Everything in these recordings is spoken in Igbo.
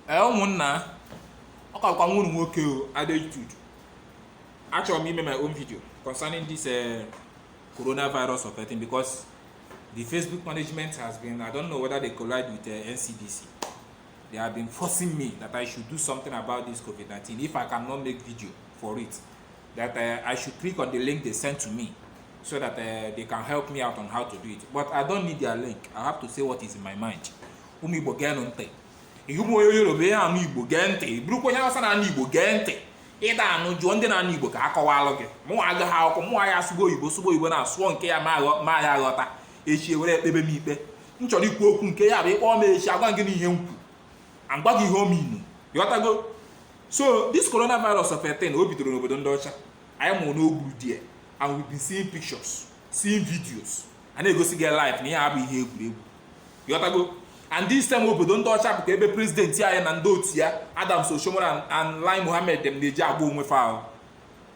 Ụmụnna ọkakwa nwụrụ nwoke attitude. Achọrọ m ime my own video concerning this coronavirus of 13 because the Facebook management has been, I don't know whether they collide with NCDC. They have been forcing me that I should do something about this COVID-19. If I cannot make video for it, that I should click on the link they sent to me so that they can help me out on how to do it. But I don't need their link. I have to say what is in my mind. Ụmụ Igbo gee ntị. Ụmụ Yoruba ya anụ Igbo gee ntị. Bụrụkwa onye Hausa na-anụ Igbo gee ntị. Ịda anụ jụọ ndị na-anụ Igbo ka akọwalụ gị. Mụ agaghị akwụkwọ, mụ ya asụgo Igbo na-asụọ nke ya ma ya aghọta. Echi were ekpebe m ikpe. M chọrọ ikwu okwu nke ya bụ ịkpọ m echi agwa gị n'ihe m kwu. Agwa gị ihe o minu. Ịghọtago? So this coronavirus of 13 o bidoro n'obodo ndị ọcha. Anyị mụrụ n'ogburu die and we've been seeing pictures, seeing videos. A na-egosi gị live na ihe abụ ihe egwuregwu. Ịghọtago? And this time obodo ndị ọcha bụ ka ebe president anyị na ndị otu ya Adams Oshomole and Lai Mohammed dem na-eji agba onwe fa ahụ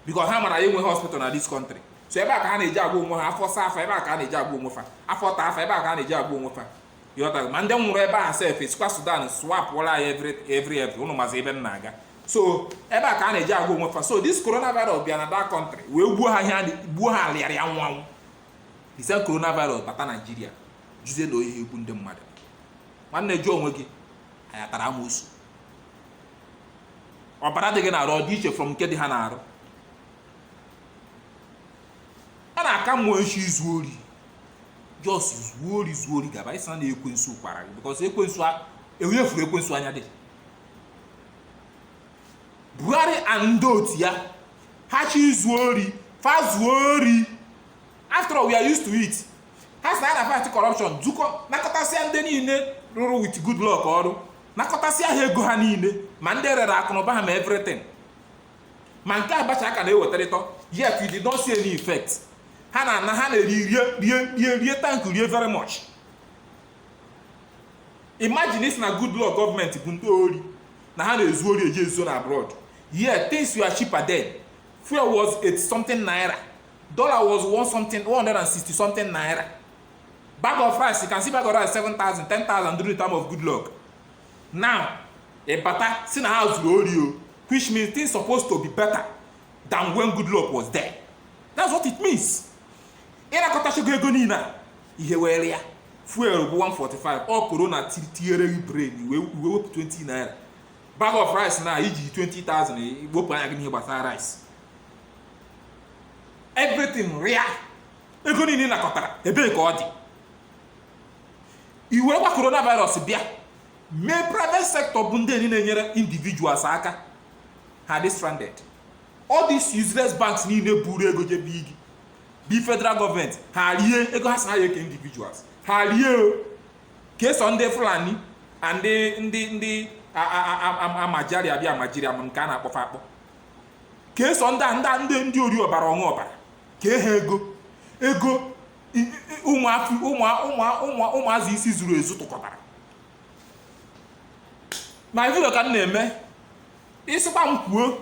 because ha mara enwe hospital na this country. So ebe a ka ha na-eji agba onwe ha afọ saa afọ ebe a ka ha na-eji agba onwe fa afọ taa afọ ebe a ka ha na-eji agba onwe fa. Ịghọtago? Ma ndị nwụrụ ebe a sef esikwa Sudan swapụla anyị every ụnụ mazi ebe m na-aga. So ebe a ka ha na-eji agba onwe fa. So this coronavirus bịa na that country wee gbuo ha alịarịa nwanwụ. The same coronavirus bata Nigeria juzie na ohi egbu ndị mmadụ. Nwanne jụọ onwe gị anyị atara amoosu. Ọbara dị gị na-arụ ọ dị iche from nke dị ha na-arụ. A na-aka mmụọ nshi izu ori just zuo ori gaba ịsa na ekwensu kwara gị because ekwensu ewefuru ekwensu anya dị. Buhari and ndị otu ya ha chi izu ori fa zuo ori. After all, we are used to it. Ha sị na fight corruption dukọ nakọtasịa ndị niile rụrụ with good luck ọrụ nakọtasịa ha ego ha niile ma ndị rere akụnụba ha ma everything. Ma nke Abacha aka na-ewetarịtọ yet you did not see any effect. Ha na-eri tank rie very much. Imagine is na good luck government bụ ndị ori na ha na-ezu ori eji ezo na abroad. Yeah, things were cheaper then. Fuel was 80 something naira. Dollar was 160 something naira. Bag of rice, you can see bag of rice 7,000, 10,000 during the time of good luck. Now, a bata sin a house ori, which means things supposed to be better than when good luck was there. That's what it means. Ina kota shogo ego ni na ihe were ya. Fuel bụ 145. All corona tiere brain we wepụ 20 naira. Bag of rice na iji 20,000 wepụ anya gị n'ihe gbasara rice. Everything real. Ego niile nakọtara ebe ka ọ dị. Iwe kwa coronavirus bịa mee private sector bụ ndị niile na-enyere individuals aka ha dị stranded. All these useless banks niile buru ego je bi federal government ha rie ego ha si ha eke individuals ha rie ka eso ndị Fulani and ndị amajari abịa amajiri ama nke a na-akpọfa akpọ ka eso ndị ori ọbara ọnwụ ọbara ka ha ego ụmụazị isi zuru ezu tụkọtara. Ma video ka m na-eme ịsịkwa m kwuo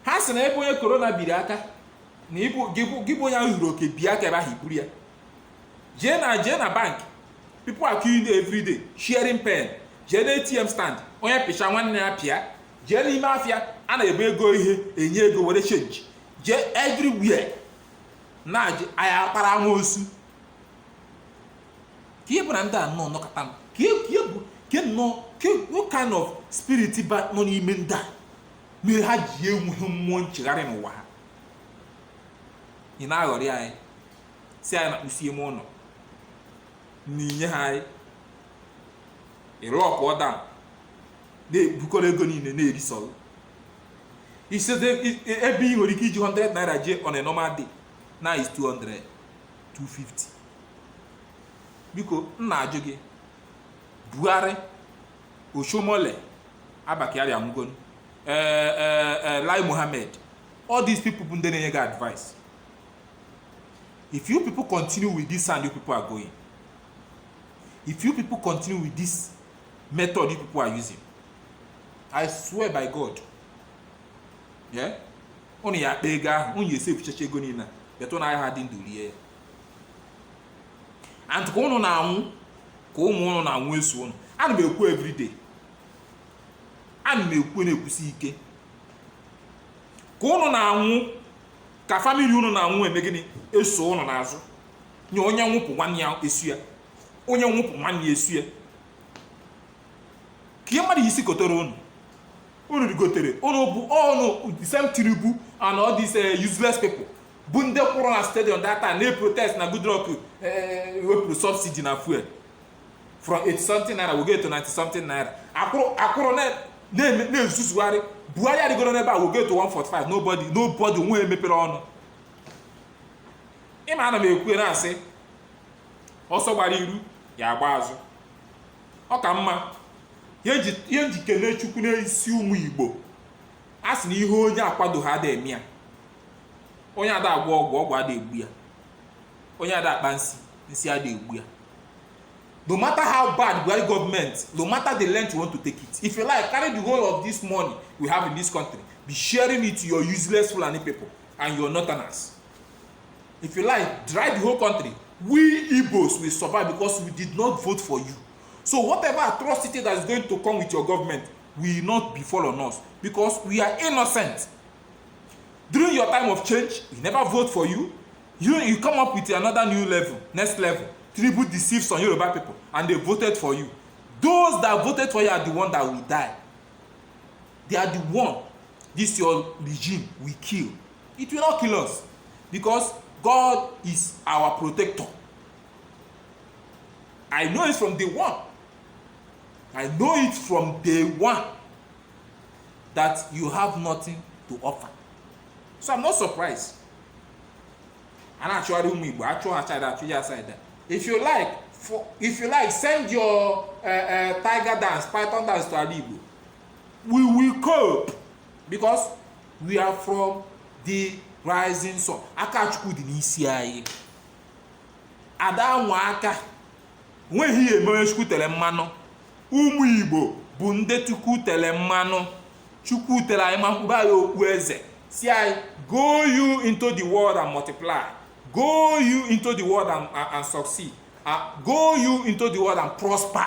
ha sị na ebe onye korona biri aka na gị bụ onye ahụ zuru oke bi aka ebe ahụ iburu ya jee na bank people are queuing every day sharing pen jee na ATM stand onye pịcha nwanne ya pịa jee n'ime afịa a na-ebe ego ihe enye ego were change jee everywhere na aya akpara amoosu ka ihe bụ na ndị a nọ nọkọta m what kind of spirit nọ n'ime ndị a mere ha ji enweghị mmụọ nchegharị n'ụwa ha. Ị na-aghọrị anyị si anyị na-akpụsi ime ụlọ n'inye ha anyị ịrụ ọkụ ọda na-ebukọrọ ego niile na-eri sọlụ isede ebe ị nwere ike iji 100 naira jee on a normal day na is 200 250. Biko m na-ajụ gị Buhari Oshomole Abakari Amugonu Lai Mohammed, all these people bụ ndị na-enye gị advice. If you people continue with this and you people are going, if you people continue with this method you people are using, I swear by God, yeah, only ya kpe ego ahụ onye esi efichacha ego niile beto na ha dị ndụ rie. And ka ụnụ na-anwụ ka ụmụ ụnụ na-anwụ eso ụnụ. Ana m ekwu everyday ana m ekwu na-ekwusi ike ka unu na-anwụ ka famili unu na-anwụ eme gịnị eso unu n'azụ nye onye nwụpụ nwanne ya esu ya onye nwụpụ nwanne ya esu ya ka ihe mmadụ isi kotere unu rigotere unu bụ ọnụ the same Tinubu and all these useless people bụ ndị kwụrụ na stadium data na-protest na Goodluck wepụrụ subsidy na fuel from 80 something naira woge to 90 something naira akwụrụ na-ezuzugharị Buhari adịgoro n'ebe a woge to 145 nobody nwe emepere ọnụ ịma ana m ekwu na-asị ọsọ gbara iru ya agba azụ ọ ka mma ihe njikere Chukwu n'isi ụmụ Igbo a sị na ihe onye akwado ha ada eme ya onye ada agwọ ọgwụ ada egbu ya onye ada akpa nsị ada egbu ya. No matter how bad Buhari government, no matter the length you want to take it, if you like, carry the whole of this money we have in this country, be sharing it to your useless Fulani people and your northerners. If you like, drive the whole country. We Igbos will survive because we did not vote for you. So whatever atrocity that is going to come with your government will not befall on us because we are innocent. During your time of change, we never vote for you. You come up with another new level, next level. Tinubu deceived some Yoruba people and they voted for you. Those that voted for you are the ones that will die. They are the one this your regime will kill. It will not kill us because God is our protector. I know it from day one. I know it from day one that you have nothing to offer. So I'm not surprised. And actually, if you like, send your tiger dance, python dance to Adigbo. We will cope because we are from the rising sun. Akachukwu dị n'isi anyị. Ada nwa aka nweghị eme Chukwu tere mmanụ. Ụmụ Igbo bụ ndị Chukwu tere mmanụ. Chukwu tere anyị mmanụ ba ya okwu eze. See, go you into the world and multiply. Go you into the world and succeed. Go you into the world and prosper.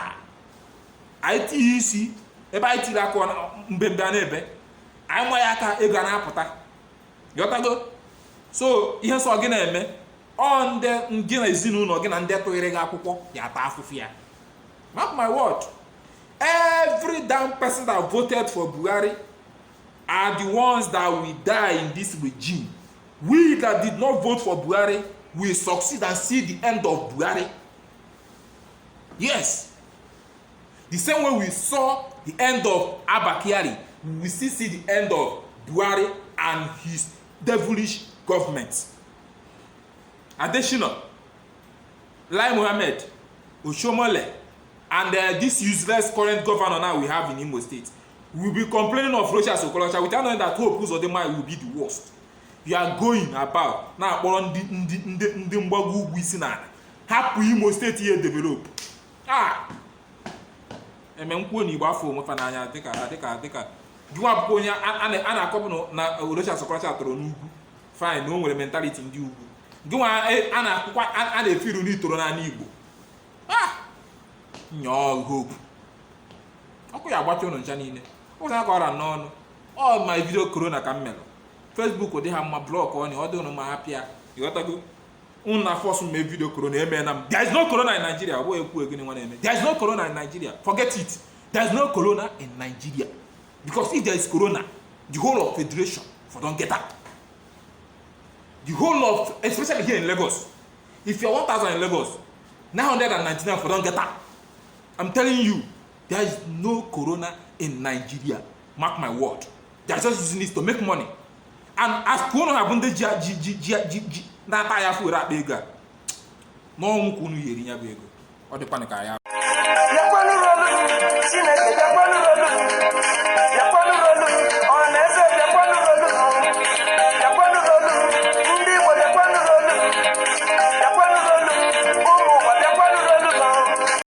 ITEC, ebe IT la ko mbembe anebe. Ai mo ya ka ego na apụta. Yotago. So, ihe so gị na-eme, ọ ndị gị na ezinụlọ gị na ndị tụnyere gị akwụkwọ ya ata afụfụ ya. Mark my word. Every damn person that voted for Buhari are the ones that will die in this regime. We that did not vote for Buhari will succeed and see the end of Buhari. Yes. The same way we saw the end of Abba Kyari, we will still see the end of Buhari and his devilish government. Additional, Lai Mohammed, Oshomole, and this useless current governor now we have in Imo State will be complaining of Rochas Okorocha without knowing that Hope Uzodinma will be the worst. You are going about now ndị mgbago ugwu isi na hapụ Imo State here develop. Nkwuo na Igbo afọ onwefa n'anya dịka gịnwa bụkwa onye a na-akọpụ na Rochas Okorocha tọrọ n'ugwu fine na o nwere mentality ndị ugwu gịnwa a na-efiru n'itoro n'ala Igbo nyọọ Hope ọkụ ya agbacha ụnụ ncha niile ụzọ aka ọra n'ọnụ ọ ma video corona ka m melụ Facebook dị ha mma blọk ọ dị ụnụ ma hapịa ịghọtago ụnụ na force me video corona eme na m. There is no corona in Nigeria. Ọ bụ ekwu ego nwa na-eme. There is no corona in Nigeria. Forget it. There is no corona in Nigeria. Because if there is corona, the whole of federation for don't get up. The whole of, especially here in Lagos, if you're 1,000 in Lagos, 999 for don't get up. I'm telling you, there is no corona in Nigeria. Mark my word. They are just using this to make money. And as Kono have been the na ta ya fu ra be ga no mu kunu yeri nya be go o de panika ya